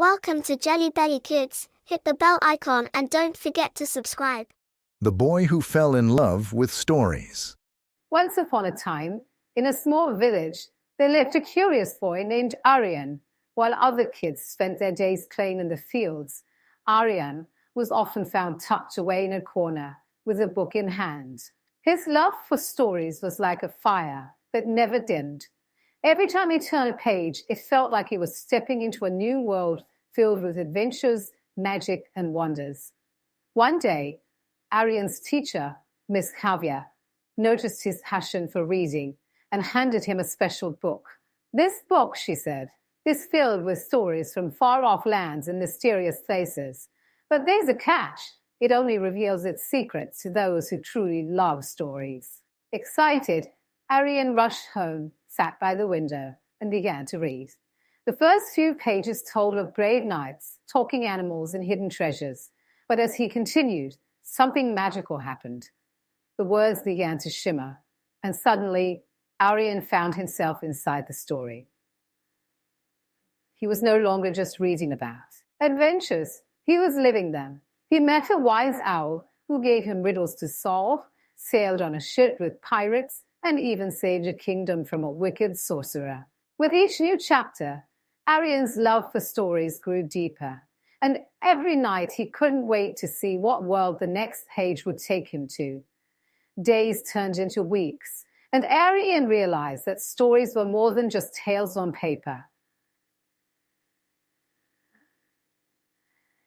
Welcome to Jellybellykids. Hit the bell icon and don't forget to subscribe. The Boy Who Fell in Love with Stories. Once upon a time, in a small village, there lived a curious boy named Aryan. While other kids spent their days playing in the fields, Aryan was often found tucked away in a corner with a book in hand. His love for stories was like a fire that never dimmed. Every time he turned a page, it felt like he was stepping into a new world filled with adventures, magic, and wonders. One day, Aryan's teacher, Miss Kavya, noticed his passion for reading and handed him a special book. "This book," she said, "is filled with stories from far-off lands and mysterious places. But there's a catch. It only reveals its secrets to those who truly love stories." Excited, Aryan rushed home, sat by the window, and began to read. The first few pages told of brave knights, talking animals, and hidden treasures. But as he continued, something magical happened. The words began to shimmer, and suddenly Aryan found himself inside the story. He was no longer just reading about adventures. He was living them. He met a wise owl who gave him riddles to solve, sailed on a ship with pirates, and even saved a kingdom from a wicked sorcerer. With each new chapter, Aryan's love for stories grew deeper, and every night he couldn't wait to see what world the next page would take him to. Days turned into weeks, and Aryan realized that stories were more than just tales on paper.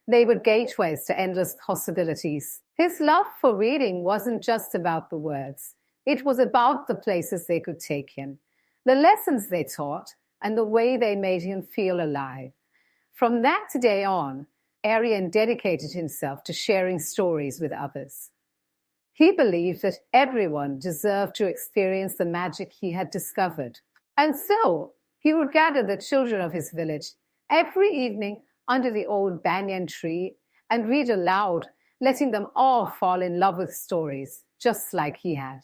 They were gateways to endless possibilities. His love for reading wasn't just about the words. It was about the places they could take him, the lessons they taught, and the way they made him feel alive. From that day on, Aryan dedicated himself to sharing stories with others. He believed that everyone deserved to experience the magic he had discovered. And so, he would gather the children of his village every evening under the old banyan tree and read aloud, letting them all fall in love with stories, just like he had.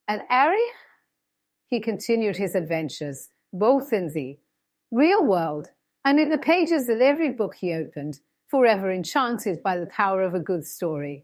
And Aryan? He continued his adventures, both in the real world and in the pages of every book he opened, forever enchanted by the power of a good story.